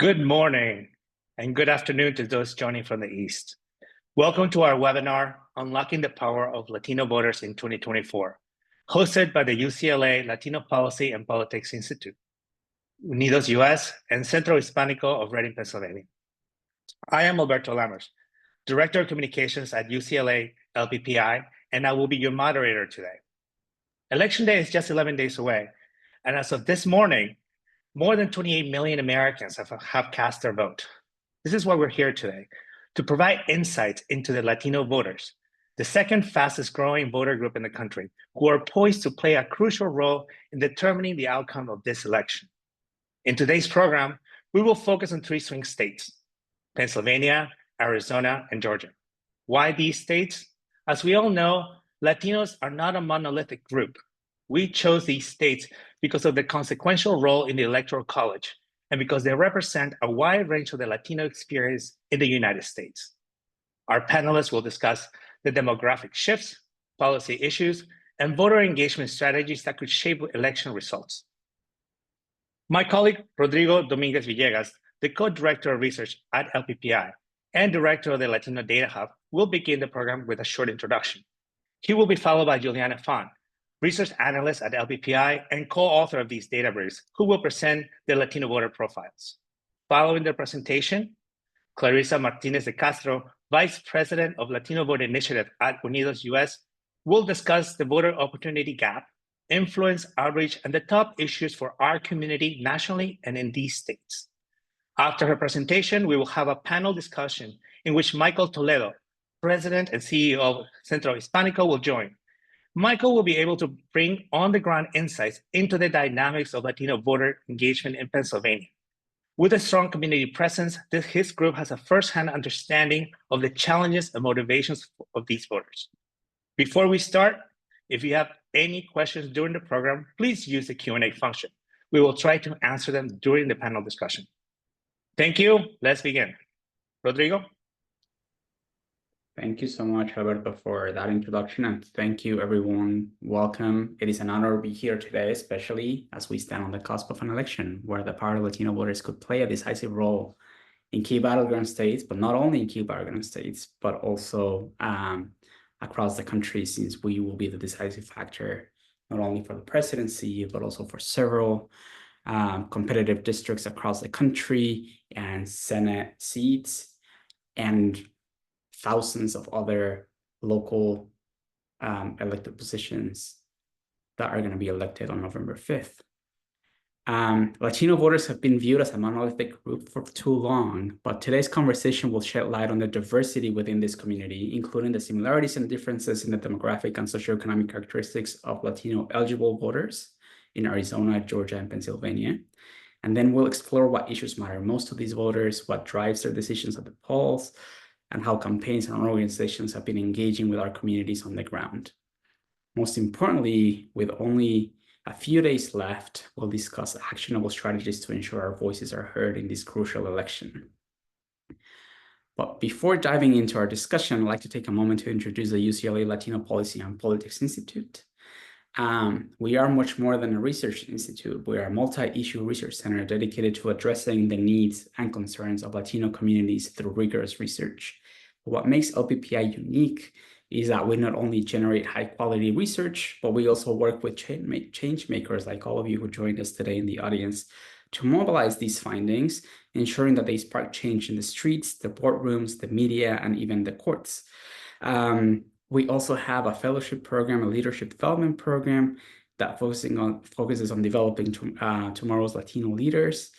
Good morning and good afternoon to those joining from the East. Welcome to our webinar, Unlocking the Power of Latino Voters in 2024, hosted by the UCLA Latino Policy and Politics Institute, UnidosUS, and Centro Hispano of Reading, Pennsylvania. I am Alberto Lammers, Director of Communications at UCLA LPPI, and I will be your moderator today. Election Day is just 11 days away, and as of this morning, more than 28 million Americans have cast their vote. This is why we're here today, to provide insights into the Latino voters, the second fastest growing voter group in the country, who are poised to play a crucial role in determining the outcome of this election. In today's program, we will focus on three swing states, Pennsylvania, Arizona, and Georgia. Why these states? As we all know, Latinos are not a monolithic group. We chose these states because of the consequential role in the Electoral College and because they represent a wide range of the Latino experience in the United States. Our panelists will discuss the demographic shifts, policy issues, and voter engagement strategies that could shape election results. My colleague, Rodrigo Dominguez-Villegas, the co-director of research at LPPI and director of the Latino Data Hub, will begin the program with a short introduction. He will be followed by Juliana Phan, research analyst at LPPI and co-author of these databases, who will present the Latino voter profiles. Following their presentation, Clarissa Martinez de Castro, Vice President of Latino Voter Initiative at UnidosUS, will discuss the voter opportunity gap, influence, outreach, and the top issues for our community nationally and in these states. After her presentation, we will have a panel discussion in which Michael Toledo, President and CEO of Centro Hispano, will join. Michael will be able to bring on-the-ground insights into the dynamics of Latino voter engagement in Pennsylvania. With a strong community presence, his group has a firsthand understanding of the challenges and motivations of these voters. Before we start, if you have any questions during the program, please use the Q&A function. We will try to answer them during the panel discussion. Thank you. Let's begin. Rodrigo? Thank you so much, Alberto, for that introduction, and thank you, everyone. Welcome. It is an honor to be here today, especially as we stand on the cusp of an election where the power of Latino voters could play a decisive role in key battleground states, but not only in key battleground states, but also across the country, since we will be the decisive factor, not only for the presidency, but also for several competitive districts across the country and Senate seats, and thousands of other local elected positions that are going to be elected on November 5th. Latino voters have been viewed as a monolithic group for too long, but today's conversation will shed light on the diversity within this community, including the similarities and differences in the demographic and socioeconomic characteristics of Latino eligible voters in Arizona, Georgia, and Pennsylvania. And then we'll explore what issues matter most to these voters, what drives their decisions at the polls, and how campaigns and organizations have been engaging with our communities on the ground. Most importantly, with only a few days left, we'll discuss actionable strategies to ensure our voices are heard in this crucial election. But before diving into our discussion, I'd like to take a moment to introduce the UCLA Latino Policy and Politics Institute. We are much more than a research institute. We are a multi-issue research center dedicated to addressing the needs and concerns of Latino communities through rigorous research. What makes LPPI unique is that we not only generate high-quality research, but we also work with change makers like all of you who joined us today in the audience to mobilize these findings, ensuring that they spark change in the streets, the boardrooms, the media, and even the courts. We also have a fellowship program, a leadership development program that focuses on developing tomorrow's Latino leaders.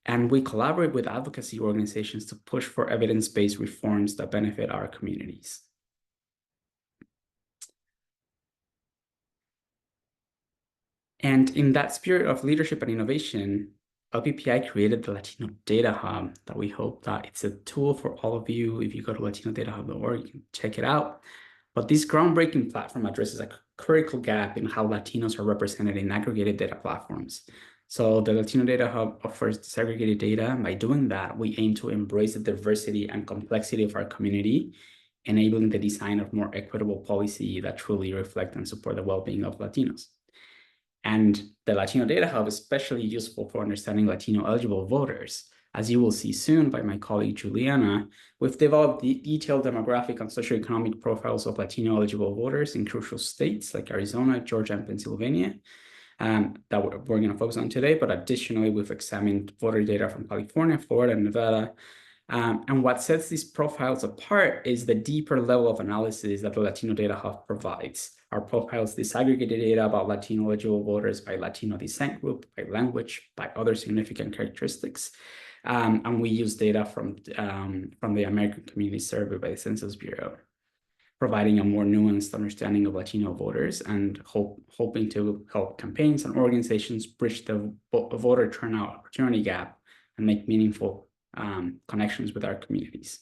And we collaborate with advocacy organizations to push for evidence-based reforms that benefit our communities. And in that spirit of leadership and innovation, LPPI created the Latino Data Hub that we hope that it's a tool for all of you. If you go to latinodatahub.org, you can check it out. But this groundbreaking platform addresses a critical gap in how Latinos are represented in aggregated data platforms. So the Latino Data Hub offers disaggregated data, and by doing that, we aim to embrace the diversity and complexity of our community, enabling the design of more equitable policy that truly reflect and support the well-being of Latinos. And the Latino Data Hub is especially useful for understanding Latino eligible voters, As you will see soon by my colleague Juliana, we've developed detailed demographic and socioeconomic profiles of Latino eligible voters in crucial states like Arizona, Georgia, and Pennsylvania that we're going to focus on today. But additionally, we've examined voter data from California, Florida, and Nevada. And what sets these profiles apart is the deeper level of analysis that the Latino Data Hub provides. Our profiles disaggregate data about Latino eligible voters by Latino descent group, by language, by other significant characteristics. And we use data from the American Community Survey by the Census Bureau, providing a more nuanced understanding of Latino voters and hoping to help campaigns and organizations bridge the voter turnout opportunity gap and make meaningful connections with our communities.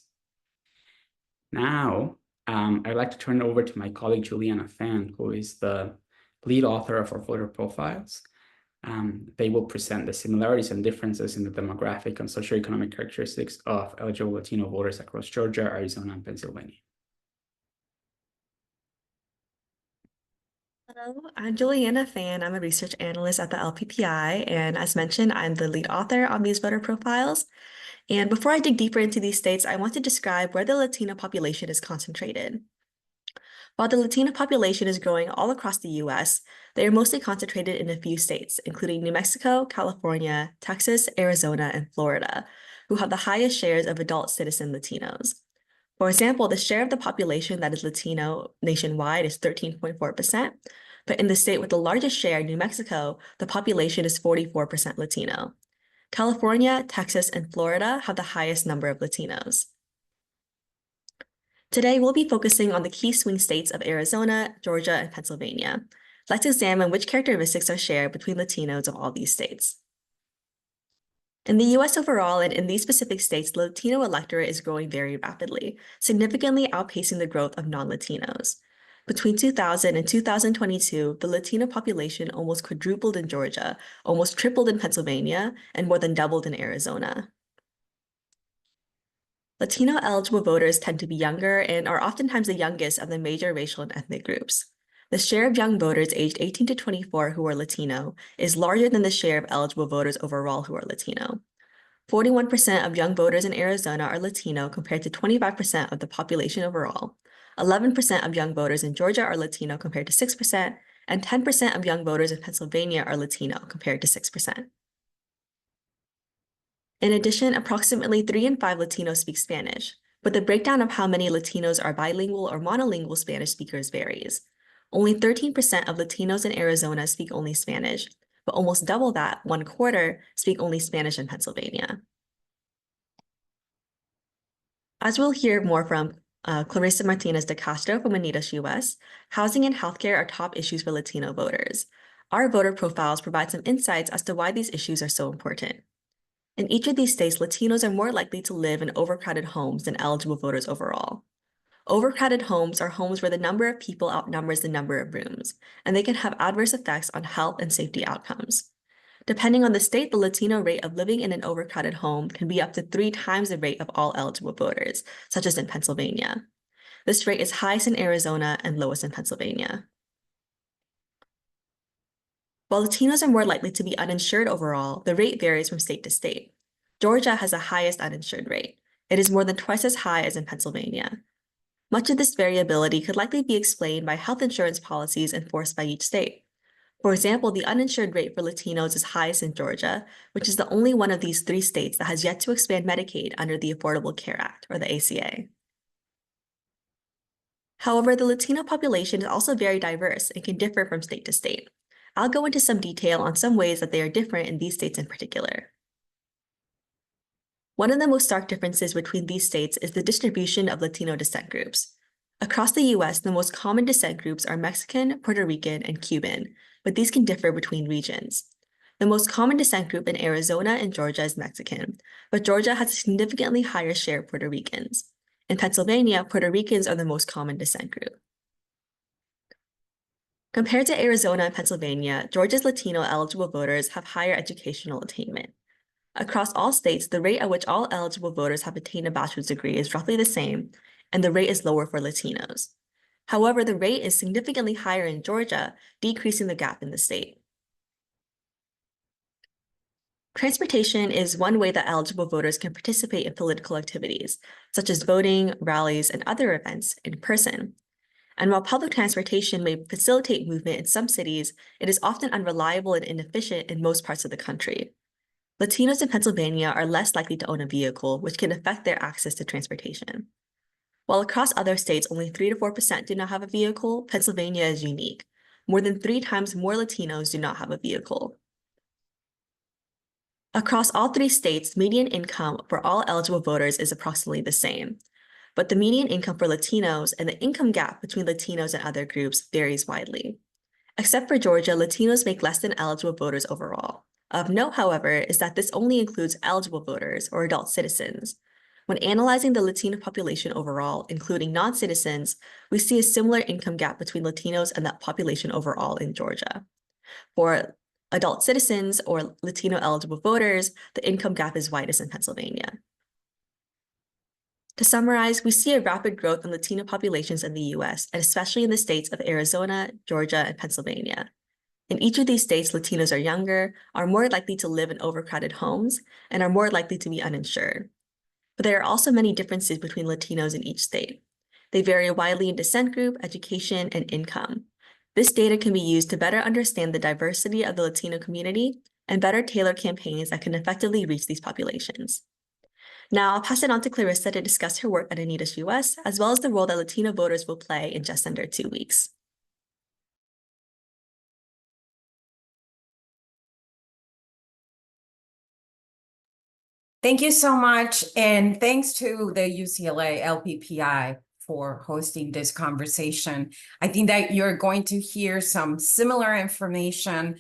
Now, I'd like to turn it over to my colleague Juliana Phan, who is the lead author of our voter profiles. They will present the similarities and differences in the demographic and socioeconomic characteristics of eligible Latino voters across Georgia, Arizona, and Pennsylvania. Hello, I'm Juliana Phan. I'm a research analyst at the LPPI, and as mentioned, I'm the lead author on these voter profiles. And before I dig deeper into these states, I want to describe where the Latino population is concentrated. While the Latino population is growing all across the US, they are mostly concentrated in a few states, including New Mexico, California, Texas, Arizona, and Florida, who have the highest shares of adult citizen Latinos. For example, the share of the population that is Latino nationwide is 13.4%, but in the state with the largest share, New Mexico, the population is 44% Latino. California, Texas, and Florida have the highest number of Latinos. Today, we'll be focusing on the key swing states of Arizona, Georgia, and Pennsylvania. Let's examine which characteristics are shared between Latinos of all these states. In the US overall and in these specific states, the Latino electorate is growing very rapidly, significantly outpacing the growth of non-Latinos. Between 2000 and 2022, the Latino population almost quadrupled in Georgia, almost tripled in Pennsylvania, and more than doubled in Arizona. Latino eligible voters tend to be younger and are oftentimes the youngest of the major racial and ethnic groups. The share of young voters aged 18 to 24 who are Latino is larger than the share of eligible voters overall who are Latino. 41% of young voters in Arizona are Latino compared to 25% of the population overall. 11% of young voters in Georgia are Latino compared to 6%, and 10% of young voters in Pennsylvania are Latino compared to 6%. In addition, approximately 3 in 5 Latinos speak Spanish, but the breakdown of how many Latinos are bilingual or monolingual Spanish speakers varies. Only 13% of Latinos in Arizona speak only Spanish, but almost double that, 1/4, speak only Spanish in Pennsylvania. As we'll hear more from Clarissa Martinez de Castro from UnidosUS, housing and healthcare are top issues for Latino voters. Our voter profiles provide some insights as to why these issues are so important. In each of these states, Latinos are more likely to live in overcrowded homes than eligible voters overall. Overcrowded homes are homes where the number of people outnumbers the number of rooms, and they can have adverse effects on health and safety outcomes. Depending on the state, the Latino rate of living in an overcrowded home can be up to 3 times the rate of all eligible voters, such as in Pennsylvania. This rate is highest in Arizona and lowest in Pennsylvania. While Latinos are more likely to be uninsured overall, the rate varies from state to state. Georgia has the highest uninsured rate. It is more than twice as high as in Pennsylvania. Much of this variability could likely be explained by health insurance policies enforced by each state. For example, the uninsured rate for Latinos is highest in Georgia, which is the only one of these 3 states that has yet to expand Medicaid under the Affordable Care Act, or the ACA. However, the Latino population is also very diverse and can differ from state to state. I'll go into some detail on some ways that they are different in these states in particular. One of the most stark differences between these states is the distribution of Latino descent groups. Across the US, the most common descent groups are Mexican, Puerto Rican, and Cuban, but these can differ between regions. The most common descent group in Arizona and Georgia is Mexican, but Georgia has a significantly higher share of Puerto Ricans. In Pennsylvania, Puerto Ricans are the most common descent group. Compared to Arizona and Pennsylvania, Georgia's Latino eligible voters have higher educational attainment. Across all states, the rate at which all eligible voters have attained a bachelor's degree is roughly the same, and the rate is lower for Latinos. However, the rate is significantly higher in Georgia, decreasing the gap in the state. Transportation is one way that eligible voters can participate in political activities, such as voting, rallies, and other events in person. And while public transportation may facilitate movement in some cities, it is often unreliable and inefficient in most parts of the country. Latinos in Pennsylvania are less likely to own a vehicle, which can affect their access to transportation. While across other states, only 3 to 4% do not have a vehicle, Pennsylvania is unique. More than 3 times more Latinos do not have a vehicle. Across all 3 states, median income for all eligible voters is approximately the same. But the median income for Latinos and the income gap between Latinos and other groups varies widely. Except for Georgia, Latinos make less than eligible voters overall. Of note, however, is that this only includes eligible voters or adult citizens. When analyzing the Latino population overall, including non-citizens, we see a similar income gap between Latinos and that population overall in Georgia. For adult citizens or Latino eligible voters, the income gap is widest in Pennsylvania. To summarize, we see a rapid growth in Latino populations in the US, and especially in the states of Arizona, Georgia, and Pennsylvania. In each of these states, Latinos are younger, are more likely to live in overcrowded homes, and are more likely to be uninsured. But there are also many differences between Latinos in each state. They vary widely in descent group, education, and income. This data can be used to better understand the diversity of the Latino community and better tailor campaigns that can effectively reach these populations. Now, I'll pass it on to Clarissa to discuss her work at UnidosUS, as well as the role that Latino voters will play in just under 2 weeks. Thank you so much, and thanks to the UCLA LPPI for hosting this conversation. I think that you're going to hear some similar information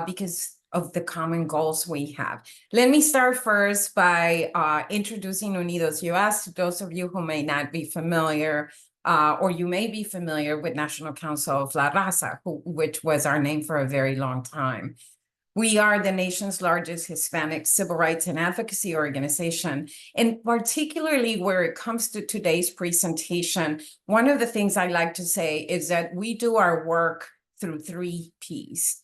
because of the common goals we have. Let me start first by introducing UnidosUS to those of you who may not be familiar, or you may be familiar with National Council of La Raza, which was our name for a very long time. We are the nation's largest Hispanic civil rights and advocacy organization. And particularly where it comes to today's presentation, one of the things I like to say is that we do our work through 3 Ps: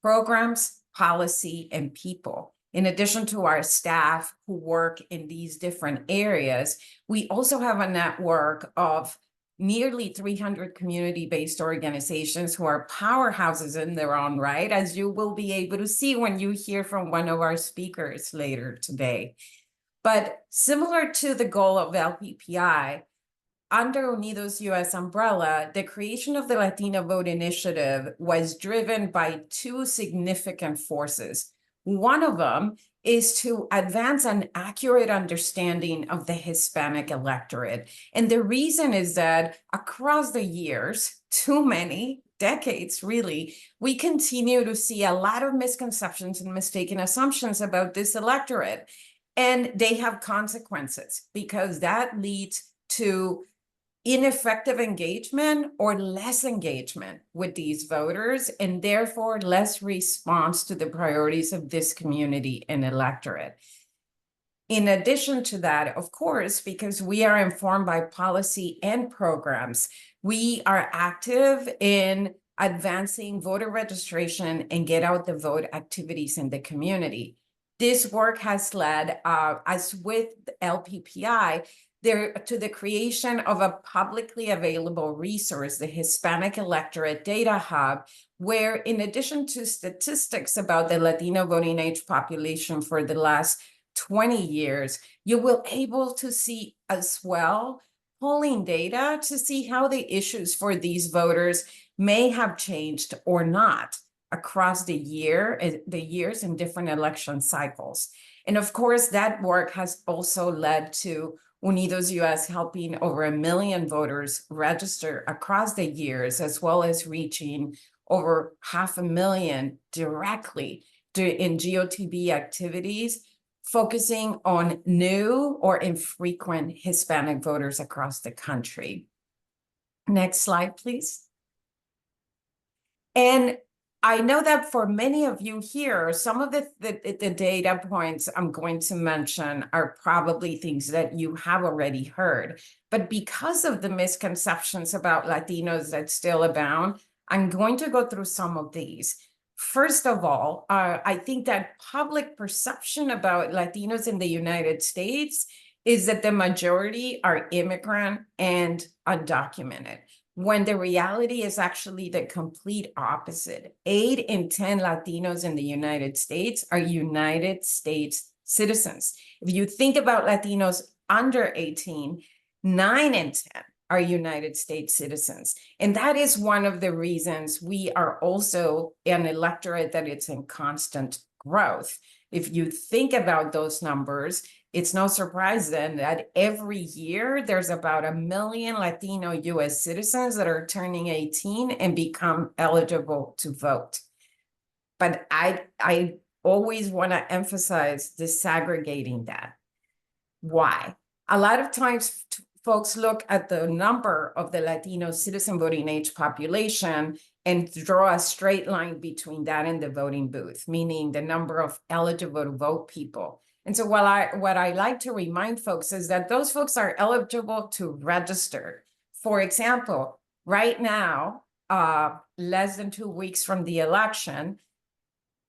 programs, policy, and people. In addition to our staff who work in these different areas, we also have a network of nearly 300 community-based organizations who are powerhouses in their own right, as you will be able to see when you hear from one of our speakers later today. But similar to the goal of LPPI, under UnidosUS umbrella, the creation of the Latino Vote Initiative was driven by 2 significant forces. One of them is to advance an accurate understanding of the Hispanic electorate. And the reason is that across the years, too many decades really, we continue to see a lot of misconceptions and mistaken assumptions about this electorate. And they have consequences because that leads to ineffective engagement or less engagement with these voters, and therefore less response to the priorities of this community and electorate. In addition to that, of course, because we are informed by policy and programs, we are active in advancing voter registration and get out the vote activities in the community. This work has led, as with LPPI, to the creation of a publicly available resource, the Hispanic Electorate Data Hub, where in addition to statistics about the Latino voting age population for the last 20 years, you will be able to see as well polling data to see how the issues for these voters may have changed or not across the years in different election cycles. And of course, that work has also led to UnidosUS helping over 1 million voters register across the years, as well as reaching over 500,000 directly in GOTB activities, focusing on new or infrequent Hispanic voters across the country. Next slide, please. And I know that for many of you here, some of the data points I'm going to mention are probably things that you have already heard. But because of the misconceptions about Latinos that still abound, I'm going to go through some of these. First of all, I think that public perception about Latinos in the United States is that the majority are immigrant and undocumented, when the reality is actually the complete opposite. 8 in 10 Latinos in the United States are United States citizens. If you think about Latinos under 18, 9 in 10 are United States citizens. And that is one of the reasons we are also an electorate that it's in constant growth. If you think about those numbers, it's no surprise then that every year there's about 1 million Latino US citizens that are turning 18 and become eligible to vote. But I always want to emphasize disaggregating that. Why? A lot of times folks look at the number of the Latino citizen voting age population and draw a straight line between that and the voting booth, meaning the number of eligible to vote people. And so what I like to remind folks is that those folks are eligible to register. For example, right now, less than 2 weeks from the election,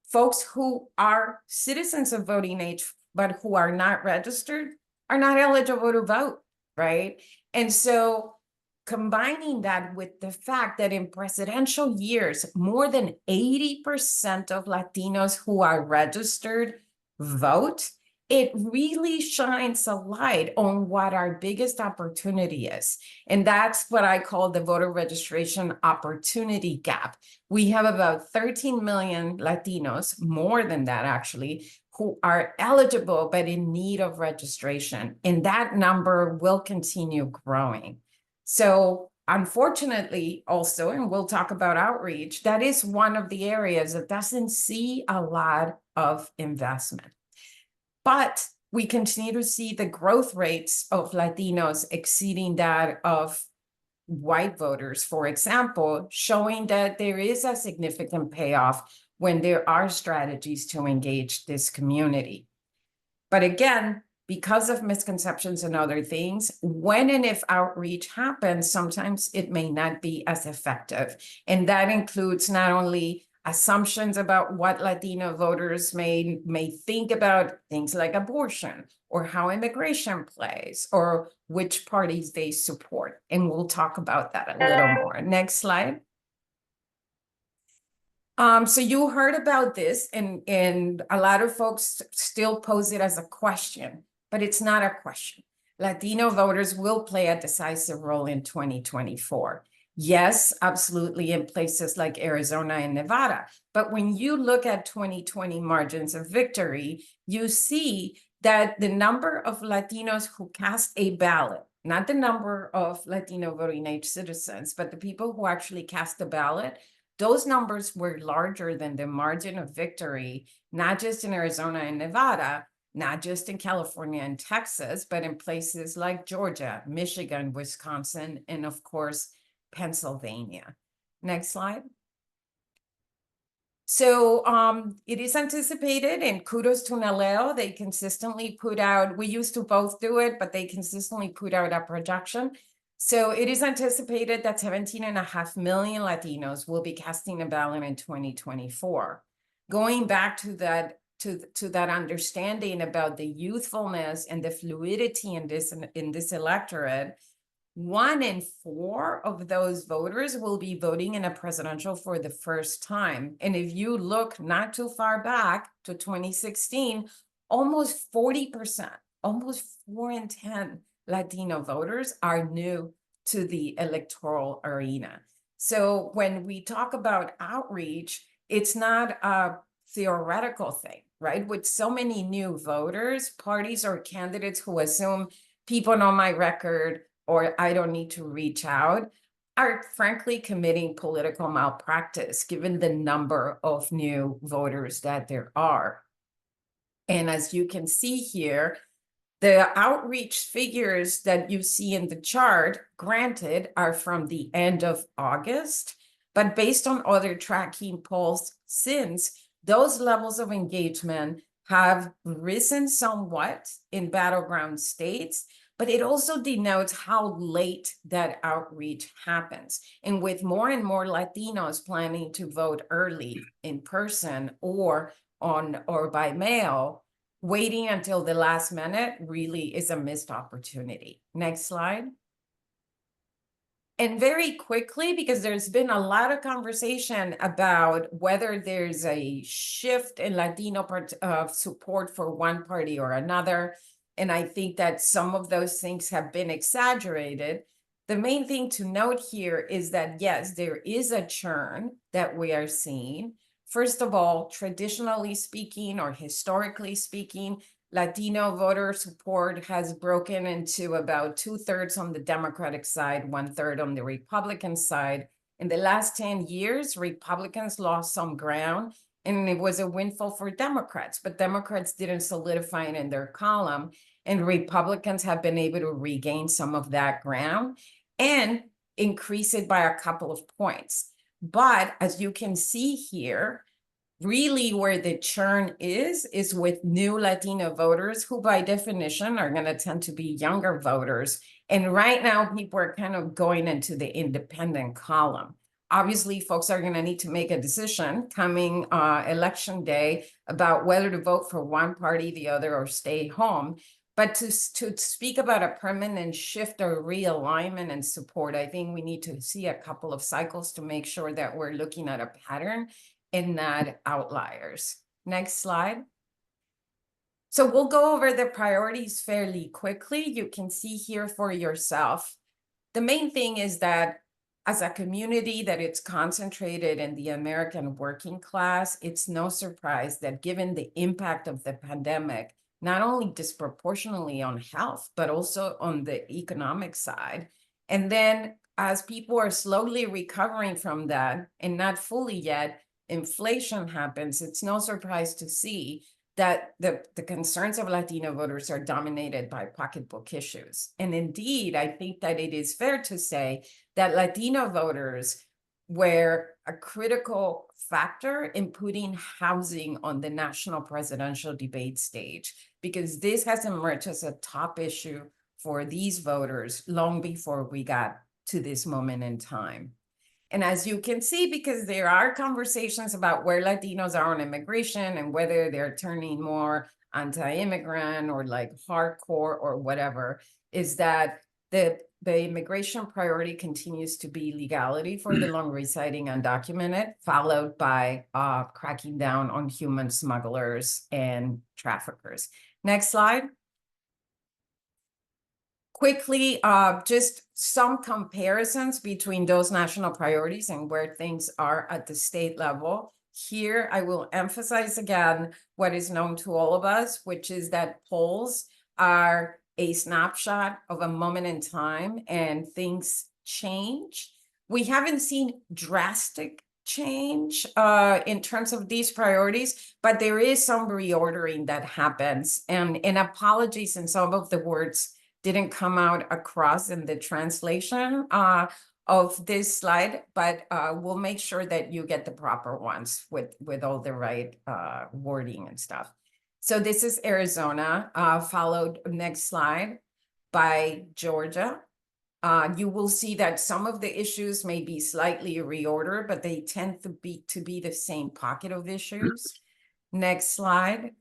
folks who are citizens of voting age, but who are not registered, are not eligible to vote. Right? And so combining that with the fact that in presidential years, more than 80% of Latinos who are registered vote, it really shines a light on what our biggest opportunity is. And that's what I call the voter registration opportunity gap. We have about 13 million Latinos, more than that actually, who are eligible but in need of registration. And that number will continue growing. So unfortunately also, and we'll talk about outreach, that is one of the areas that doesn't see a lot of investment. But we continue to see the growth rates of Latinos exceeding that of white voters, for example, showing that there is a significant payoff when there are strategies to engage this community. But again, because of misconceptions and other things, when and if outreach happens, sometimes it may not be as effective. And that includes not only assumptions about what Latino voters may think about things like abortion, or how immigration plays, or which parties they support. And we'll talk about that a little more. Next slide. So you heard about this, and a lot of folks still pose it as a question, but it's not a question. Latino voters will play a decisive role in 2024. Yes, absolutely, in places like Arizona and Nevada. But when you look at 2020 margins of victory, you see that the number of Latinos who cast a ballot, not the number of Latino voting age citizens, but the people who actually cast the ballot, those numbers were larger than the margin of victory, not just in Arizona and Nevada, not just in California and Texas, but in places like Georgia, Michigan, Wisconsin, and of course, Pennsylvania. Next slide. So it is anticipated, and kudos to NALEO, they consistently put out, we used to both do it, but they consistently put out a projection. So it is anticipated that 17.5 million Latinos will be casting a ballot in 2024. Going back to that, to that understanding about the youthfulness and the fluidity in this electorate, 1 in 4 of those voters will be voting in a presidential for the first time. And if you look not too far back to 2016, almost 40%, almost 4 in 10 Latino voters are new to the electoral arena. So when we talk about outreach, it's not a theoretical thing, right? With so many new voters, parties or candidates who assume people know my record or I don't need to reach out are frankly committing political malpractice given the number of new voters that there are. And as you can see here, the outreach figures that you see in the chart, granted, are from the end of August, but based on other tracking polls since, those levels of engagement have risen somewhat in battleground states, but it also denotes how late that outreach happens. And with more and more Latinos planning to vote early in person or by mail, waiting until the last minute really is a missed opportunity. Next slide. And very quickly, because there's been a lot of conversation about whether there's a shift in Latino support for one party or another, and I think that some of those things have been exaggerated. The main thing to note here is that, yes, there is a churn that we are seeing. First of all, traditionally speaking or historically speaking, Latino voter support has broken into about 2/3 on the Democratic side, 1/3 on the Republican side. In the last 10 years, Republicans lost some ground, and it was a windfall for Democrats, but Democrats didn't solidify it in their column, and Republicans have been able to regain some of that ground and increase it by a couple of points. But as you can see here, really where the churn is with new Latino voters who by definition are going to tend to be younger voters. And right now people are kind of going into the independent column. Obviously, folks are going to need to make a decision coming election day about whether to vote for one party, the other, or stay home. But to speak about a permanent shift or realignment and support, I think we need to see a couple of cycles to make sure that we're looking at a pattern and not outliers. Next slide. So we'll go over the priorities fairly quickly. You can see here for yourself. The main thing is that as a community that it's concentrated in the American working class, it's no surprise that given the impact of the pandemic, not only disproportionately on health, but also on the economic side. And then as people are slowly recovering from that, and not fully yet, inflation happens, it's no surprise to see that the concerns of Latino voters are dominated by pocketbook issues. And indeed, I think that it is fair to say that Latino voters were a critical factor in putting housing on the national presidential debate stage, because this has emerged as a top issue for these voters long before we got to this moment in time. And as you can see, because there are conversations about where Latinos are on immigration and whether they're turning more anti-immigrant or like hardcore or whatever, is that the immigration priority continues to be legality for the long residing undocumented, followed by cracking down on human smugglers and traffickers. Next slide. Quickly, just some comparisons between those national priorities and where things are at the state level. Here, I will emphasize again what is known to all of us, which is that polls are a snapshot of a moment in time and things change. We haven't seen drastic change in terms of these priorities, but there is some reordering that happens. And apologies in some of the words didn't come out across in the translation of this slide, but we'll make sure that you get the proper ones with all the right wording and stuff. So this is Arizona, followed, next slide, by Georgia. You will see that some of the issues may be slightly reordered, but they tend to be the same pocket of issues. Next slide.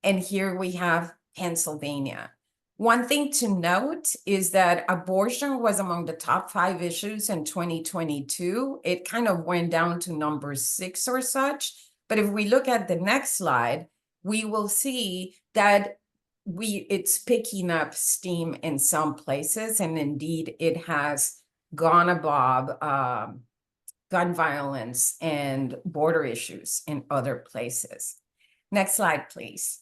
And here we have Pennsylvania. One thing to note is that abortion was among the top 5 issues in 2022. It kind of went down to number 6 or such. But if we look at the next slide, we will see that it's picking up steam in some places. And indeed, it has gone above gun violence and border issues in other places. Next slide, please.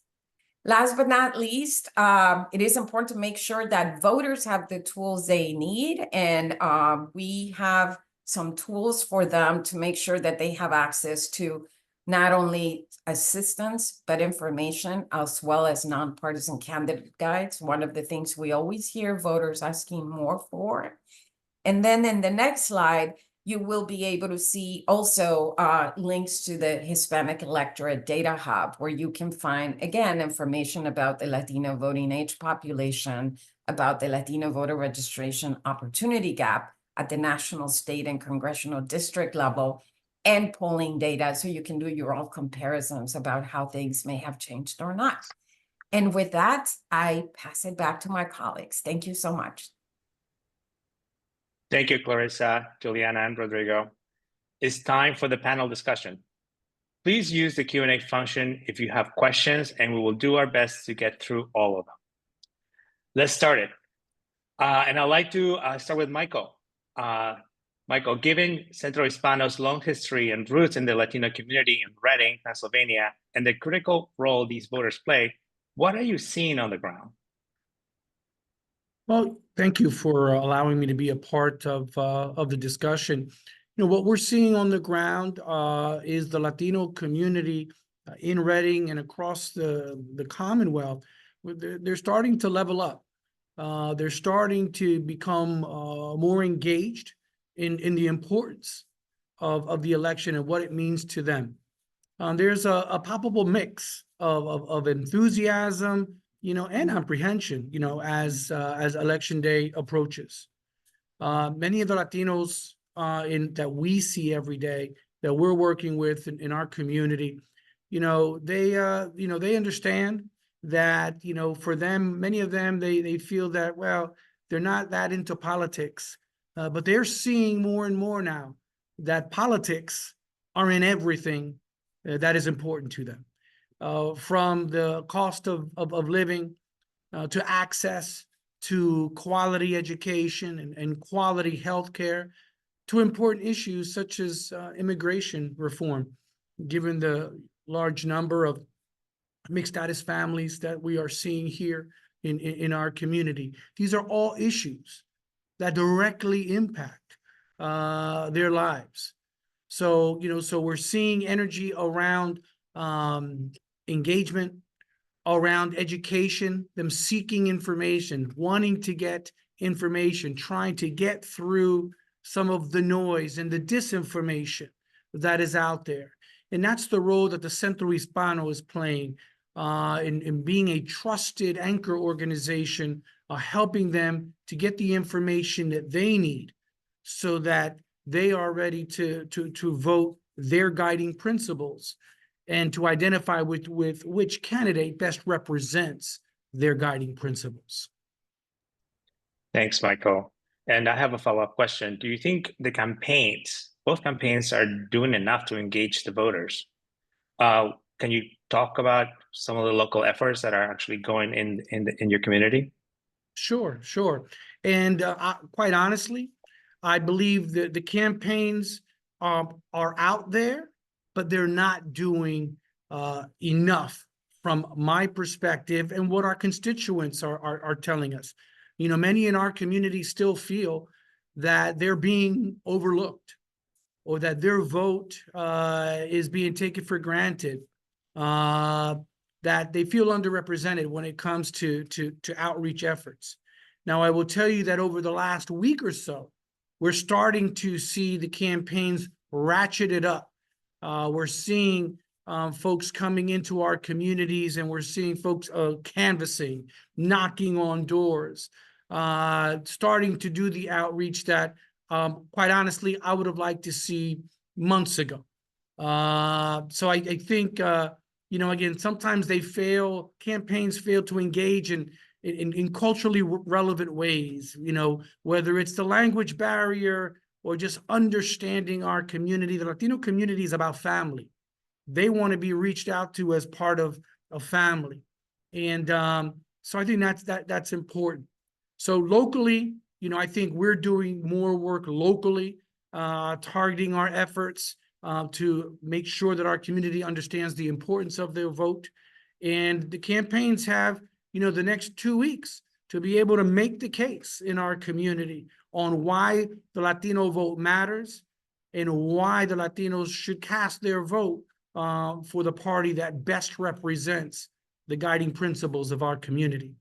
Last but not least, it is important to make sure that voters have the tools they need, and we have some tools for them to make sure that they have access to not only assistance, but information, as well as nonpartisan candidate guides. One of the things we always hear voters asking more for. And then in the next slide, you will be able to see also links to the Hispanic Electorate Data Hub, where you can find, again, information about the Latino voting age population, about the Latino voter registration opportunity gap at the national, state, and congressional district level, and polling data, so you can do your own comparisons about how things may have changed or not. And with that, I pass it back to my colleagues. Thank you so much. Thank you, Clarissa, Juliana, and Rodrigo. It's time for the panel discussion. Please use the Q&A function if you have questions, and we will do our best to get through all of them. Let's start it. And I'd like to start with Michael. Michael, given Centro Hispano's long history and roots in the Latino community in Reading, Pennsylvania, and the critical role these voters play, what are you seeing on the ground? Well, thank you for allowing me to be a part of the discussion. You know, what we're seeing on the ground is the Latino community in Reading and across the Commonwealth. They're starting to level up. They're starting to become more engaged in the importance of the election and what it means to them. There's a palpable mix of enthusiasm, you know, and apprehension, you know, as election day approaches. Many of the Latinos that we see every day, that we're working with in our community, you know, they understand that, you know, for them, many of them, they feel that, well, they're not that into politics, but they're seeing more and more now that politics are in everything that is important to them. From the cost of living to access to quality education and quality healthcare, to important issues such as immigration reform, given the large number of mixed status families that we are seeing here in our community. These are all issues that directly impact their lives. So, you know, so we're seeing energy around engagement, around education, them seeking information, wanting to get information, trying to get through some of the noise and the disinformation that is out there. And that's the role that the Centro Hispano is playing in being a trusted anchor organization, helping them to get the information that they need so that they are ready to vote their guiding principles and to identify with which candidate best represents their guiding principles. Thanks, Michael. And I have a follow-up question. Do you think the campaigns, both campaigns, are doing enough to engage the voters? Can you talk about some of the local efforts that are actually going in your community? Sure. And quite honestly, I believe that the campaigns are out there, but they're not doing enough from my perspective and what our constituents are telling us. You know, many in our community still feel that they're being overlooked or that their vote is being taken for granted, that they feel underrepresented when it comes to outreach efforts. Now, I will tell you that over the last week or so, we're starting to see the campaigns ratcheted up. We're seeing folks coming into our communities, and we're seeing folks canvassing, knocking on doors, starting to do the outreach that, quite honestly, I would have liked to see months ago. So I think, you know, again, sometimes campaigns fail to engage in culturally relevant ways, you know, whether it's the language barrier or just understanding our community. The Latino community is about family. They want to be reached out to as part of a family. And so I think that's important. So locally, you know, I think we're doing more work locally, targeting our efforts to make sure that our community understands the importance of their vote. And the campaigns have, you know, the next 2 weeks to be able to make the case in our community on why the Latino vote matters and why the Latinos should cast their vote for the party that best represents the guiding principles of our community.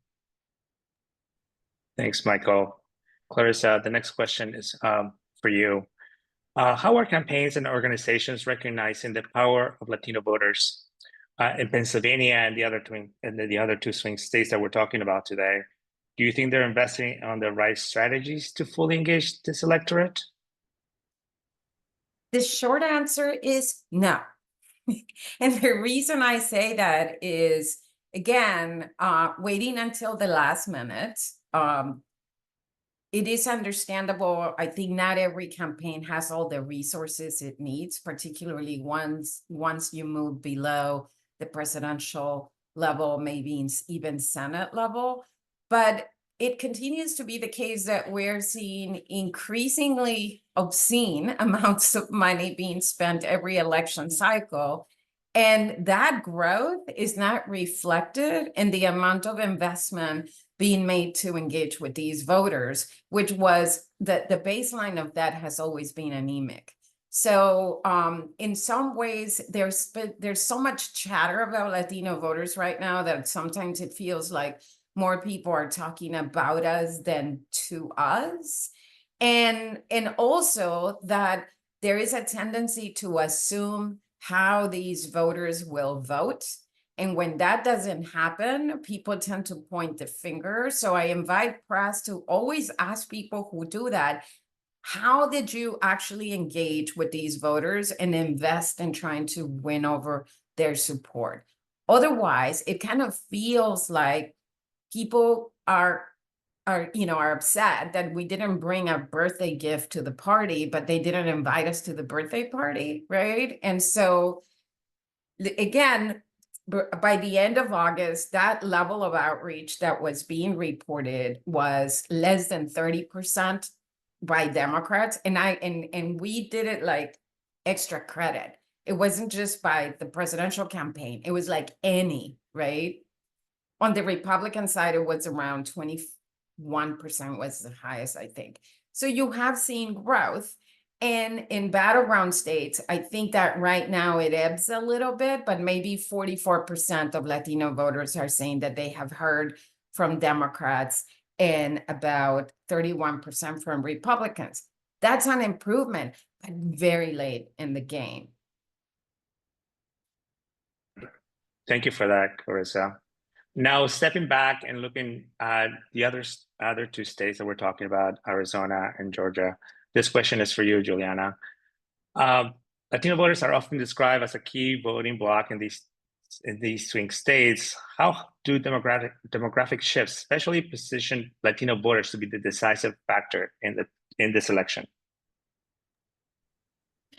Thanks, Michael. Clarissa, the next question is for you. How are campaigns and organizations recognizing the power of Latino voters in Pennsylvania and the other two swing states that we're talking about today? Do you think they're investing on the right strategies to fully engage this electorate? The short answer is no. And the reason I say that is, again, waiting until the last minute. It is understandable. I think not every campaign has all the resources it needs, particularly once you move below the presidential level, maybe even Senate level. But it continues to be the case that we're seeing increasingly obscene amounts of money being spent every election cycle. And that growth is not reflected in the amount of investment being made to engage with these voters, which was the baseline of that has always been anemic. So in some ways, there's so much chatter about Latino voters right now that sometimes it feels like more people are talking about us than to us. And also that there is a tendency to assume how these voters will vote. And when that doesn't happen, people tend to point the finger. So I invite press to always ask people who do that, how did you actually engage with these voters and invest in trying to win over their support? Otherwise, it kind of feels like people are upset that we didn't bring a birthday gift to the party, but they didn't invite us to the birthday party, right? And so, again, by the end of August, that level of outreach that was being reported was less than 30% by Democrats. And we did it like extra credit. It wasn't just by the presidential campaign. It was like any, right? On the Republican side, it was around 21% was the highest, I think. So you have seen growth. And in battleground states, I think that right now it ebbs a little bit, but maybe 44% of Latino voters are saying that they have heard from Democrats and about 31% from Republicans. That's an improvement, but very late in the game. Thank you for that, Clarissa. Now, stepping back and looking at the other two states that we're talking about, Arizona and Georgia, this question is for you, Juliana. Latino voters are often described as a key voting bloc in these swing states. How do demographic shifts, especially position Latino voters to be the decisive factor in this election?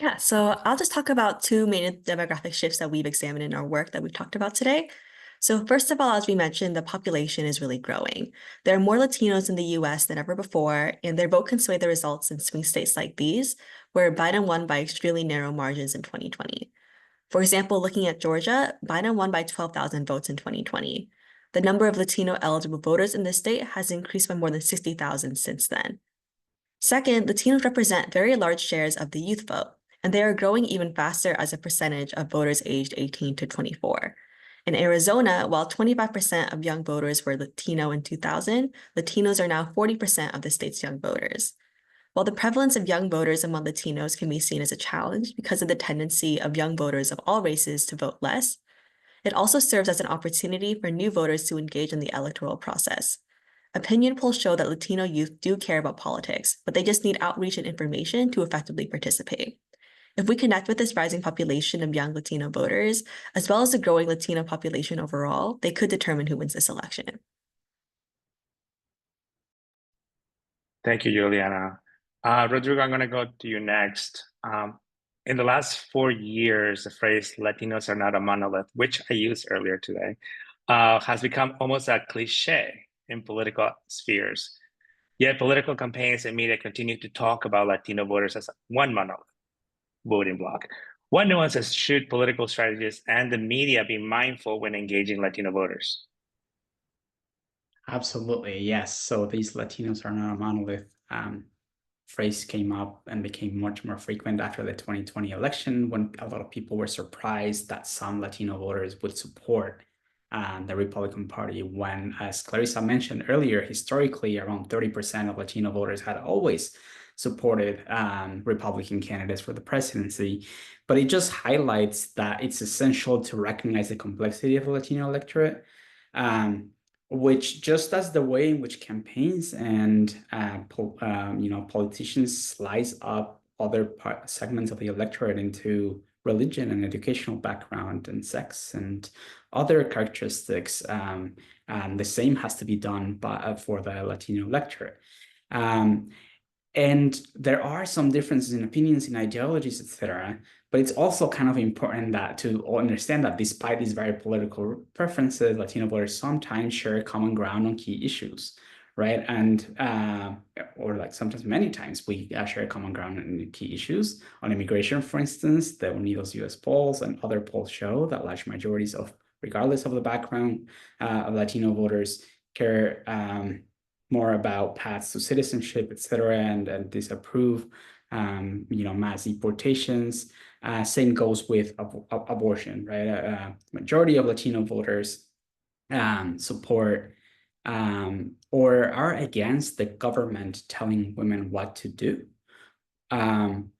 Yeah, so I'll just talk about two main demographic shifts that we've examined in our work that we've talked about today. So first of all, as we mentioned, the population is really growing. There are more Latinos in the US than ever before, and their vote can sway the results in swing states like these, where Biden won by extremely narrow margins in 2020. For example, looking at Georgia, Biden won by 12,000 votes in 2020. The number of Latino eligible voters in the state has increased by more than 60,000 since then. Second, Latinos represent very large shares of the youth vote, and they are growing even faster as a percentage of voters aged 18 to 24. In Arizona, while 25% of young voters were Latino in 2000, Latinos are now 40% of the state's young voters. While the prevalence of young voters among Latinos can be seen as a challenge because of the tendency of young voters of all races to vote less, it also serves as an opportunity for new voters to engage in the electoral process. Opinion polls show that Latino youth do care about politics, but they just need outreach and information to effectively participate. If we connect with this rising population of young Latino voters, as well as the growing Latino population overall, they could determine who wins this election. Thank you, Juliana. Rodrigo, I'm going to go to you next. In the last 4 years, the phrase Latinos are not a monolith, which I used earlier today, has become almost a cliche in political spheres. Yet political campaigns and media continue to talk about Latino voters as one monolith voting bloc. What nuances should political strategists and the media be mindful when engaging Latino voters? Absolutely, yes. So these Latinos are not a monolith phrase came up and became much more frequent after the 2020 election, when a lot of people were surprised that some Latino voters would support the Republican Party, when, as Clarissa mentioned earlier, historically around 30% of Latino voters had always supported Republican candidates for the presidency. But it just highlights that it's essential to recognize the complexity of the Latino electorate, which, just as the way in which campaigns and politicians slice up other segments of the electorate into religion and educational background and sex and other characteristics, the same has to be done for the Latino electorate. And there are some differences in opinions, in ideologies, etc. But it's also kind of important that to understand that despite these very political preferences, Latino voters sometimes share common ground on key issues, right? And or like sometimes many times we share common ground on key issues. On immigration, for instance, the UnidosUS polls and other polls show that large majorities of, regardless of the background of Latino voters, care more about paths to citizenship, etc., and disapprove, mass deportations. Same goes with abortion, right? Majority of Latino voters support or are against the government telling women what to do. And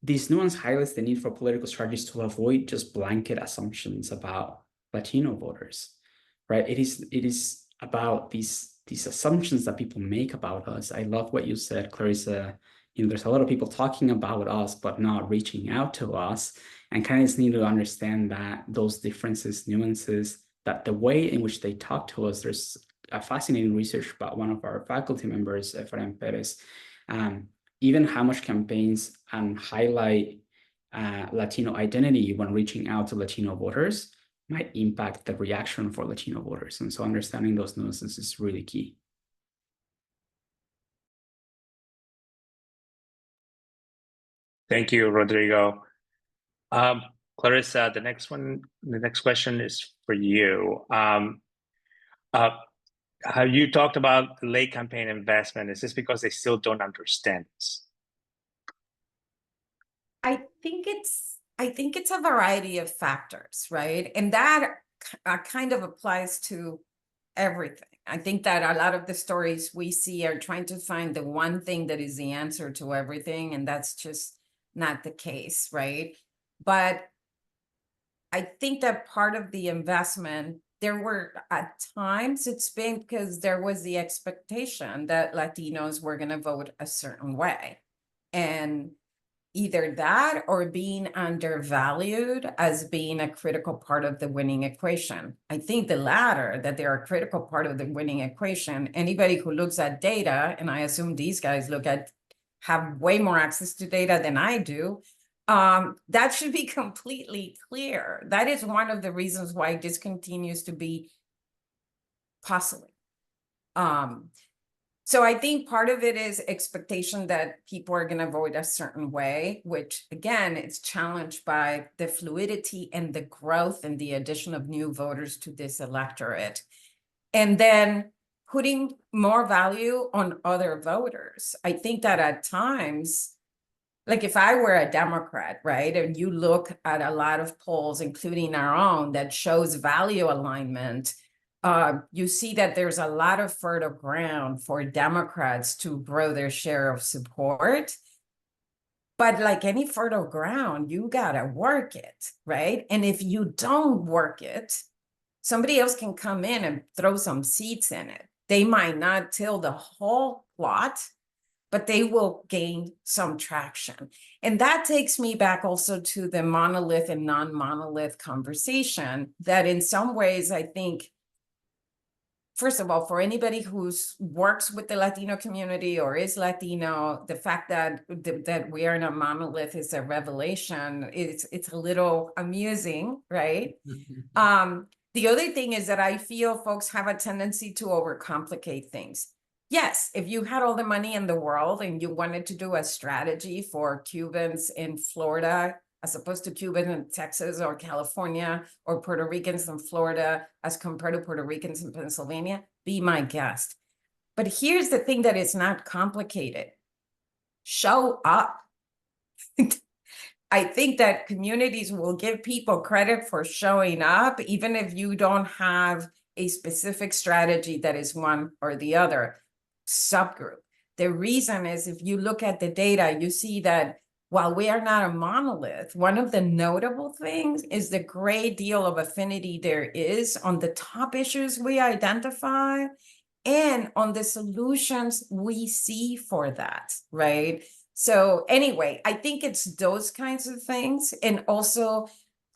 this nuance highlights the need for political strategies to avoid just blanket assumptions about Latino voters, right? It is about these assumptions that people make about us. I love what you said, Clarissa. There's a lot of people talking about us, but not reaching out to us, and kind of just need to understand that those differences, nuances, that the way in which they talk to us. There's a fascinating research about one of our faculty members, Efrain Perez, even how much campaigns highlight Latino identity when reaching out to Latino voters might impact the reaction for Latino voters. And so understanding those nuances is really key. Thank you, Rodrigo. Clarissa, the next question is for you. Have you talked about late campaign investment? Is this because they still don't understand this? I think it's a variety of factors, right? And that kind of applies to everything. I think that a lot of the stories we see are trying to find the one thing that is the answer to everything, and that's just not the case, right? But I think that part of the investment, there were at times it's been because there was the expectation that Latinos were going to vote a certain way. And either that or being undervalued as being a critical part of the winning equation. I think the latter, that they're a critical part of the winning equation. Anybody who looks at data, and I assume these guys have way more access to data than I do, that should be completely clear. That is one of the reasons why this continues to be possible. So I think part of it is expectation that people are going to vote a certain way, which again, it's challenged by the fluidity and the growth and the addition of new voters to this electorate. And then putting more value on other voters. I think that at times, like if I were a Democrat, right, and you look at a lot of polls, including our own, that shows value alignment, you see that there's a lot of fertile ground for Democrats to grow their share of support. But like any fertile ground, you gotta work it, right? And if you don't work it, somebody else can come in and throw some seeds in it. They might not till the whole plot, but they will gain some traction. And that takes me back also to the monolith and non-monolith conversation, that in some ways, I think, first of all, for anybody who works with the Latino community or is Latino, the fact that we are in a monolith is a revelation. It's a little amusing, right? The other thing is that I feel folks have a tendency to overcomplicate things. Yes, if you had all the money in the world and you wanted to do a strategy for Cubans in Florida, as opposed to Cubans in Texas or California, or Puerto Ricans in Florida, as compared to Puerto Ricans in Pennsylvania, be my guest. But here's the thing that is not complicated. Show up. I think that communities will give people credit for showing up, even if you don't have a specific strategy that is one or the other. Subgroup. The reason is if you look at the data, you see that while we are not a monolith, one of the notable things is the great deal of affinity there is on the top issues we identify and on the solutions we see for that, right? So anyway, I think it's those kinds of things, and also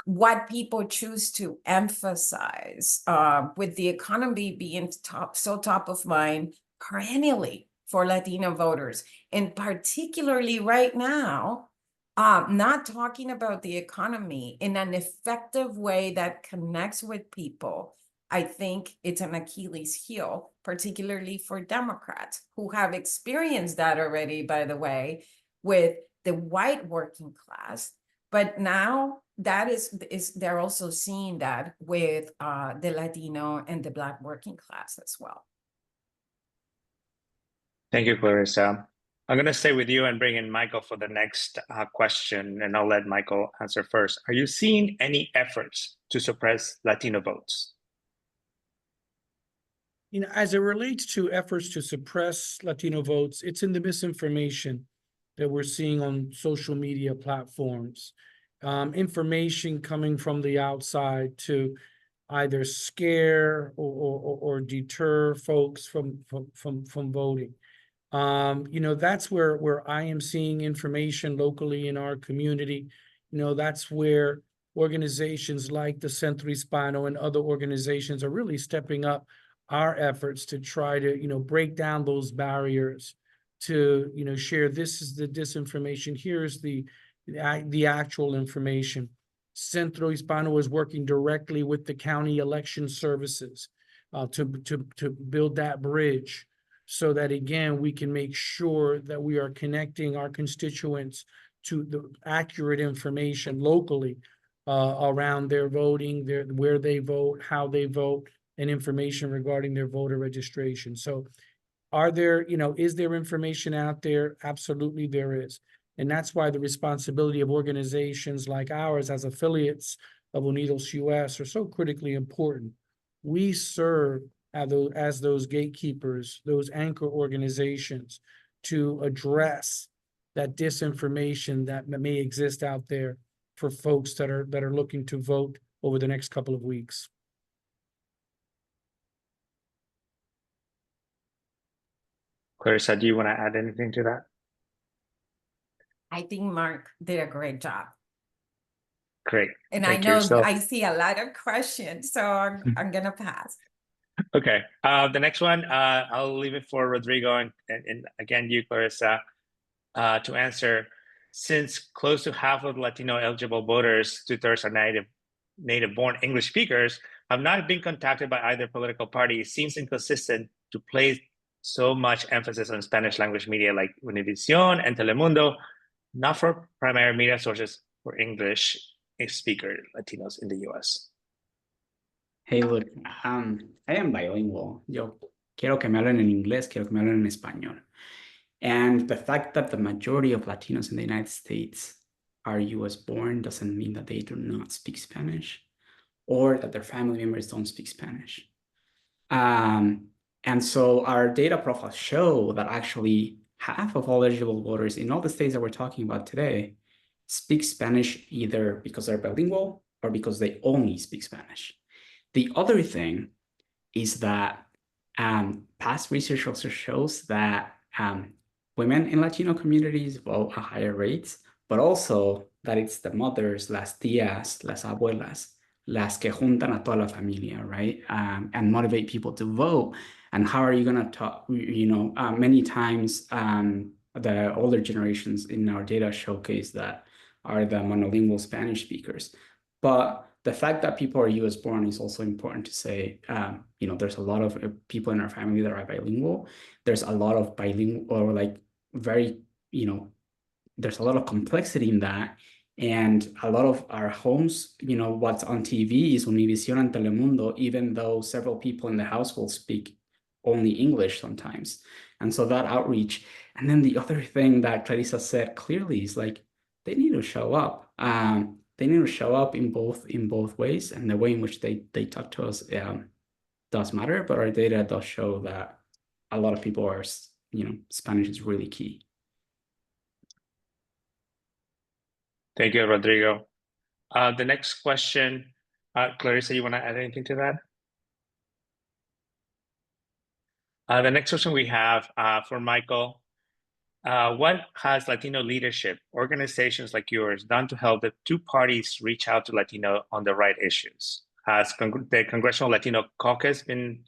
what people choose to emphasize with the economy being so top of mind perennially for Latino voters, and particularly right now, not talking about the economy in an effective way that connects with people. I think it's an Achilles heel, particularly for Democrats who have experienced that already, by the way, with the white working class. But now that is they're also seeing that with the Latino and the Black working class as well. Thank you, Clarissa. I'm going to stay with you and bring in Michael for the next question, and I'll let Michael answer first. Are you seeing any efforts to suppress Latino votes? You know, as it relates to efforts to suppress Latino votes, it's in the misinformation that we're seeing on social media platforms. Information coming from the outside to either scare or deter folks from voting. You know, that's where I am seeing information locally in our community. You know, that's where organizations like the Centro Hispano and other organizations are really stepping up our efforts to try to, you know, break down those barriers to, you know, share this is the disinformation, here's the actual information. Centro Hispano is working directly with the county election services to build that bridge so that, again, we can make sure that we are connecting our constituents to the accurate information locally around their voting, where they vote, how they vote, and information regarding their voter registration. So are there, you know, is there information out there? Absolutely there is. And that's why the responsibility of organizations like ours as affiliates of UnidosUS are so critically important. We serve as those gatekeepers, those anchor organizations to address that disinformation that may exist out there for folks that are looking to vote over the next couple of weeks. Clarissa, do you want to add anything to that? I think Mark did a great job. Great. And Thank I know you. So, I see a lot of questions, so I'm going to pass. okay. The next one, I'll leave it for Rodrigo and again, you, Clarissa, to answer. Since close to half of Latino eligible voters, 2/3 are native-born English speakers, have not been contacted by either political party, it seems inconsistent to place so much emphasis on Spanish language media like Univision and Telemundo, not for primary media sources for English speaker Latinos in the US. Hey, look, I am bilingual. Yo quiero que me hablen en inglés, quiero que me hablen en español. And the fact that the majority of Latinos in the United States are US born doesn't mean that they do not speak Spanish or that their family members don't speak Spanish. And so our data profiles show that actually half of all eligible voters in all the states that we're talking about today speak Spanish either because they're bilingual or because they only speak Spanish. The other thing is that past research also shows that women in Latino communities vote at higher rates, but also that it's the mothers, las tías, las abuelas, las que juntan a toda la familia, right? And motivate people to vote. And how are you going to talk, you know, many times the older generations in our data showcase that are the monolingual Spanish speakers. But the fact that people are US born is also important to say, you know, there's a lot of people in our family that are bilingual. There's a lot of bilingual or like very, you know, there's a lot of complexity in that. And a lot of our homes, you know, what's on TV is Univision and Telemundo, even though several people in the household speak only English sometimes. And so that outreach. And then the other thing that Clarissa said clearly is like, they need to show up. They need to show up in both ways. And the way in which they talk to us does matter, but our data does show that a lot of people are Spanish is really key. Thank you, Rodrigo. The next question, Clarissa, you want to add anything to that? The next question we have for Michael. What has Latino leadership, organizations like yours, done to help the two parties reach out to Latino on the right issues? Has the Congressional Latino Caucus been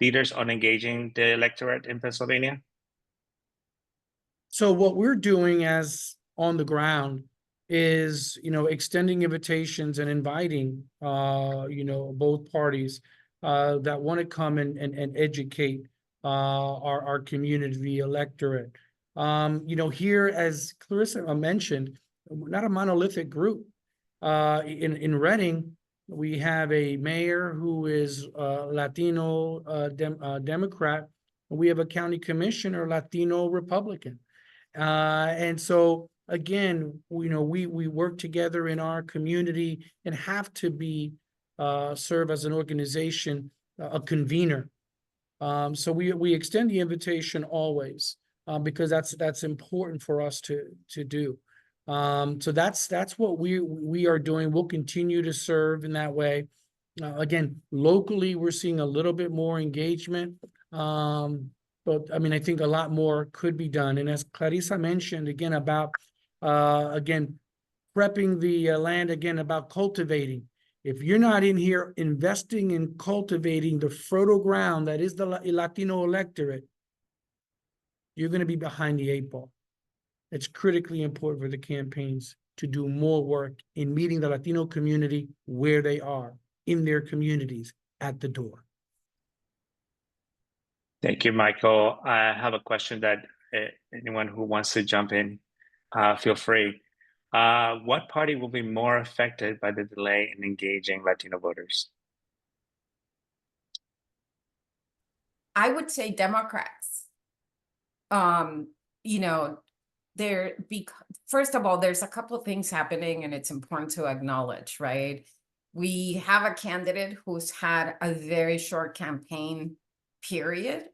leaders on engaging the electorate in Pennsylvania? So what we're doing as on the ground is, extending invitations and inviting, both parties that want to come and educate our community, the electorate. Here, as Clarissa mentioned, we're not a monolithic group. In Reading, we have a mayor who is Latino Democrat. We have a county commissioner, Latino Republican. And so, again, we work together in our community and have to serve as an organization, a convener. So we extend the invitation always, because that's important for us to do. So that's what we are doing. We'll continue to serve in that way. Again, locally, we're seeing a little bit more engagement. But I think a lot more could be done. And as Clarissa mentioned, again, about, prepping the land, again, about cultivating. If you're not in here investing in cultivating the fertile ground that is the Latino electorate, you're going to be behind the 8 ball. It's critically important for the campaigns to do more work in meeting the Latino community where they are, in their communities, at the door. Thank you, Michael. I have a question that anyone who wants to jump in, feel free. What party will be more affected by the delay in engaging Latino voters? I would say Democrats. First of all, there's a couple of things happening, and it's important to acknowledge, right? We have a candidate who's had a very short campaign period,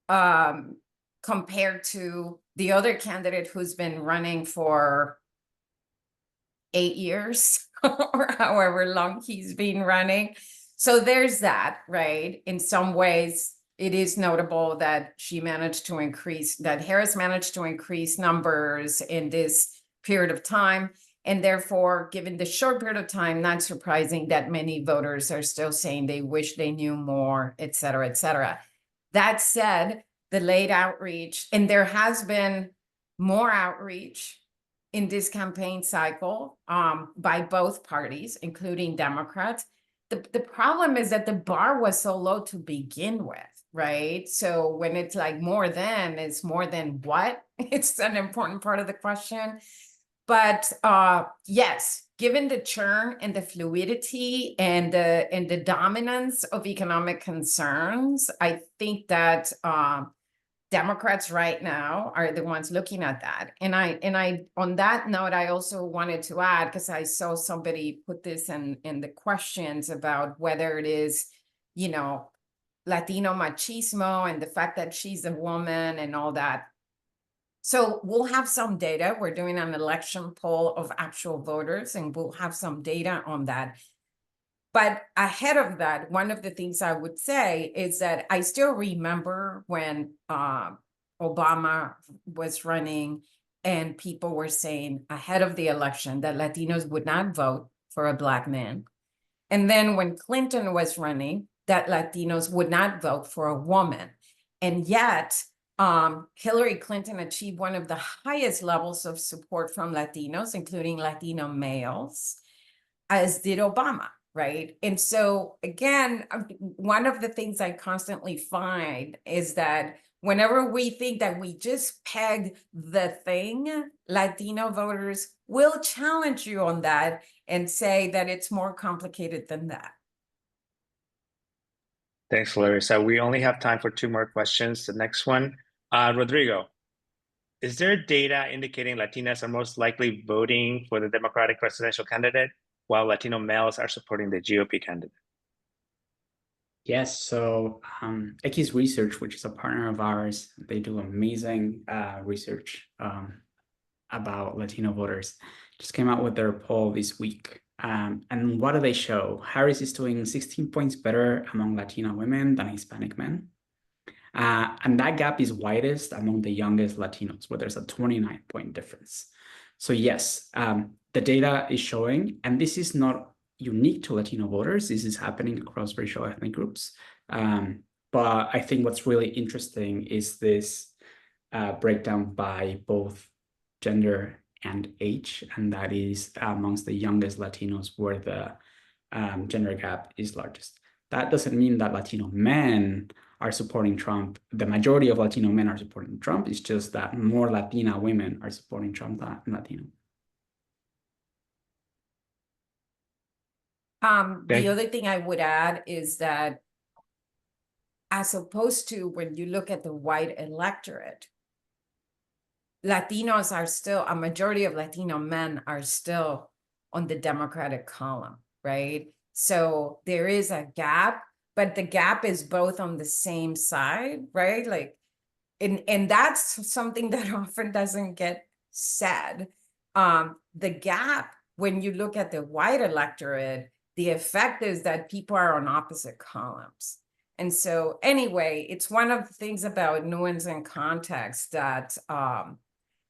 compared to the other candidate who's been running for 8 years or however long he's been running. So there's that, right? In some ways, it is notable that Harris managed to increase numbers in this period of time. And therefore, given the short period of time, not surprising that many voters are still saying they wish they knew more, et cetera, et cetera. That said, the late outreach, and there has been more outreach in this campaign cycle by both parties, including Democrats. The problem is that the bar was so low to begin with, right? So when it's like more than, it's more than what? It's an important part of the question. But yes, given the churn and the fluidity and the dominance of economic concerns, I think that Democrats right now are the ones looking at that. And I on that note, I also wanted to add, because I saw somebody put this in the questions about whether it is, Latino machismo and the fact that she's a woman and all that. So we'll have some data. We're doing an election poll of actual voters, and we'll have some data on that. But ahead of that, one of the things I would say is that I still remember when Obama was running and people were saying ahead of the election that Latinos would not vote for a Black man. And then when Clinton was running, that Latinos would not vote for a woman. And yet, Hillary Clinton achieved one of the highest levels of support from Latinos, including Latino males, as did Obama, right? And so again, one of the things I constantly find is that whenever we think that we just peg the thing, Latino voters will challenge you on that and say that it's more complicated than that. Thanks, Clarissa. We only have time for 2 more questions. The next one, Rodrigo, is there data indicating Latinas are most likely voting for the Democratic presidential candidate while Latino males are supporting the GOP candidate? Yes, so X Research, which is a partner of ours, they do amazing research about Latino voters, just came out with their poll this week. And what do they show? Harris is doing 16 points better among Latina women than Hispanic men. And that gap is widest among the youngest Latinos, where there's a 29-point difference. So yes, the data is showing, and this is not unique to Latino voters. This is happening across racial ethnic groups. But I think what's really interesting is this breakdown by both gender and age, and that is amongst the youngest Latinos where the gender gap is largest. That doesn't mean that Latino men are supporting Trump. The majority of Latino men are supporting Trump. It's just that more Latina women are supporting Trump than Latino. The other thing I would add is that as opposed to when you look at the white electorate, Latinos are still, a majority of Latino men are still on the Democratic column, right? So there is a gap, but the gap is both on the same side, right? Like, and that's something that often doesn't get said. The gap, when you look at the white electorate, the effect is that people are on opposite columns. And so anyway, it's one of the things about nuance and context that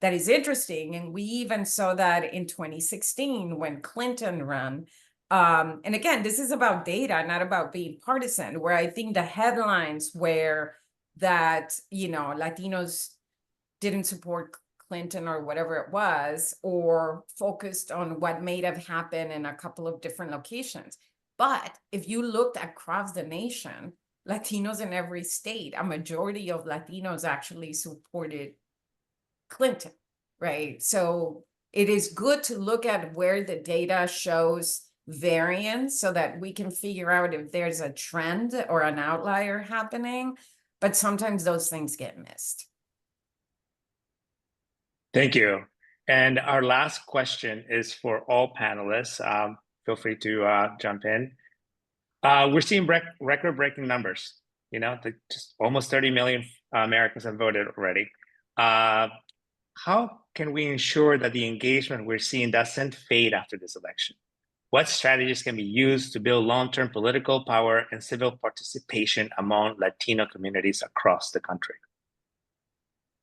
that is interesting. And we even saw that in 2016 when Clinton ran. And again, this is about data, not about being partisan, where I think the headlines were that, you know, Latinos didn't support Clinton or whatever it was, or focused on what may have happened in a couple of different locations. But if you looked across the nation, Latinos in every state, a majority of Latinos actually supported Clinton, right? So it is good to look at where the data shows variance so that we can figure out if there's a trend or an outlier happening, but sometimes those things get missed. Thank you. And our last question is for all panelists. Feel free to jump in. We're seeing record-breaking numbers. You know, just almost 30 million Americans have voted already. How can we ensure that the engagement we're seeing doesn't fade after this election? What strategies can be used to build long-term political power and civil participation among Latino communities across the country?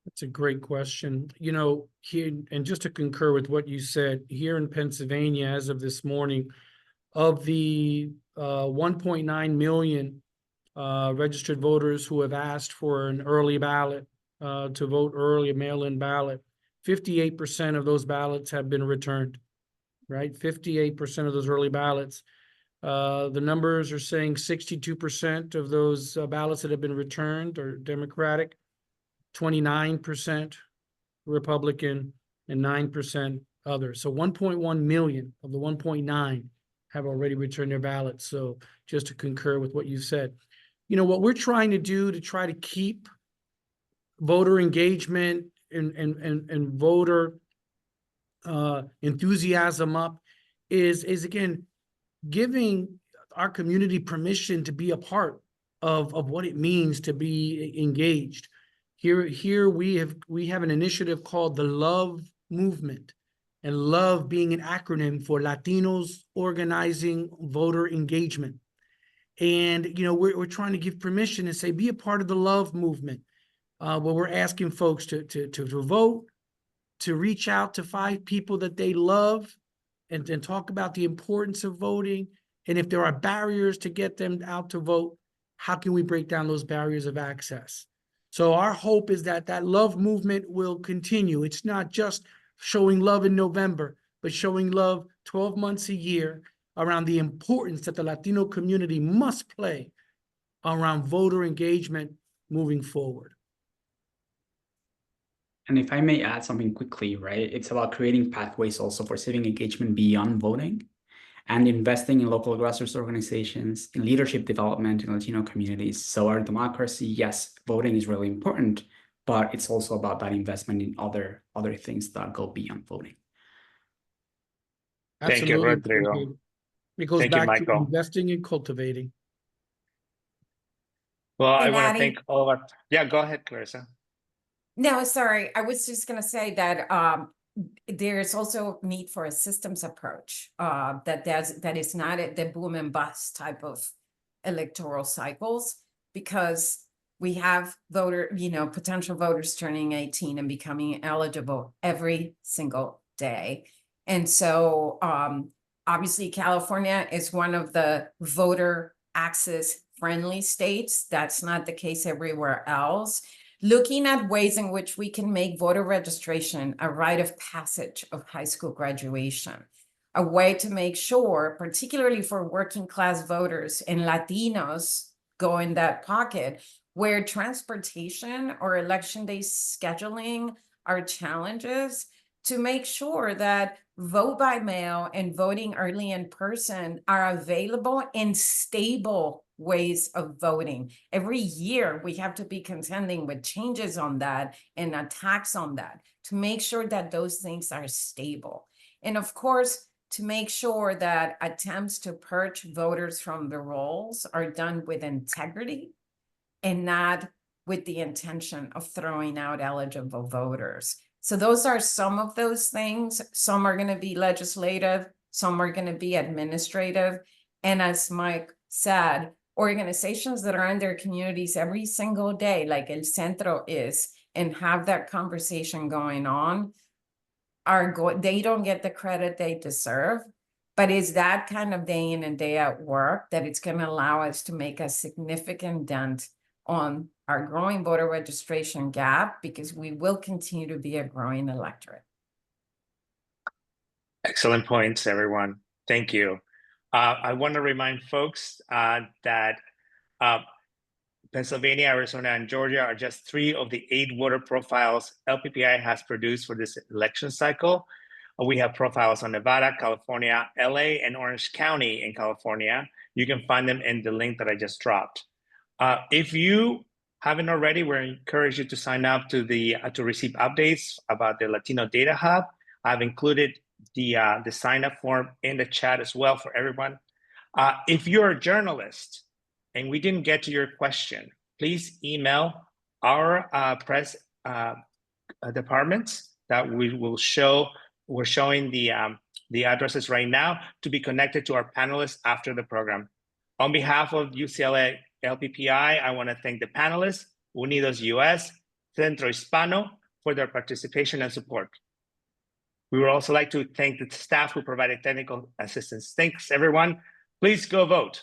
That's a great question. You know, here, and just to concur with what you said, here in Pennsylvania, as of this morning, of the 1.9 million registered voters who have asked for an early ballot, to vote early, a mail-in ballot, 58% of those ballots have been returned, right? 58% of those early ballots. The numbers are saying 62% of those ballots that have been returned are Democratic, 29% Republican, and 9% others. So 1.1 million of the 1.9 have already returned their ballots. So just to concur with what you said, you know, what we're trying to do to try to keep voter engagement and voter enthusiasm up is again, giving our community permission to be a part of what it means to be engaged. Here we have an initiative called the Love Movement, and love being an acronym for Latinos Organizing Voter Engagement. And you know, we're trying to give permission and say, be a part of the Love Movement, where we're asking folks to vote, to reach out to 5 people that they love, and talk about the importance of voting. And if there are barriers to get them out to vote, how can we break down those barriers of access? So our hope is that that love movement will continue. It's not just showing love in November, but showing love 12 months a year around the importance that the Latino community must play around voter engagement moving forward. And if I may add something quickly, right? It's about creating pathways also for civic engagement beyond voting, and investing in local grassroots organizations, in leadership development in Latino communities. So our democracy, yes, voting is really important, but it's also about that investment in other things that go beyond voting. Thank you, Absolutely. Rodrigo. It goes Thank you, back to Michael. investing and cultivating. Well, I And want to adding- thank all of our, yeah, go ahead, Clarissa. No, sorry. I was just gonna say that there's also need for a systems approach that is not the boom and bust type of electoral cycles, because we have potential voters turning 18 and becoming eligible every single day. And so obviously California is one of the voter access friendly states. That's not the case everywhere else. Looking at ways in which we can make voter registration a rite of passage of high school graduation, a way to make sure, particularly for working class voters and Latinos go in that pocket, where transportation or election day scheduling are challenges, to make sure that vote by mail and voting early in person are available in stable ways of voting. Every year, we have to be contending with changes on that and attacks on that to make sure that those things are stable. And of course, to make sure that attempts to purge voters from the rolls are done with integrity and not with the intention of throwing out eligible voters. So those are some of those things. Some are going to be legislative, some are going to be administrative. And as Mike said, organizations that are in their communities every single day, like El Centro is, and have that conversation going on, they don't get the credit they deserve. But it's that kind of day in and day out work that it's going to allow us to make a significant dent on our growing voter registration gap, because we will continue to be a growing electorate. Excellent points, everyone. Thank you. I want to remind folks that Pennsylvania, Arizona, and Georgia are just 3 of the 8 voter profiles LPPI has produced for this election cycle. We have profiles on Nevada, California, LA, and Orange County in California. You can find them in the link that I just dropped. If you haven't already, we encourage you to sign up to receive updates about the Latino Data Hub. I've included the sign up form in the chat as well for everyone. If you're a journalist and we didn't get to your question, please email our press departments that we will show. We're showing the addresses right now to be connected to our panelists after the program. On behalf of UCLA LPPI, I want to thank the panelists, UnidosUS, Centro Hispano for their participation and support. We would also like to thank the staff who provided technical assistance. Thanks, everyone. Please go vote.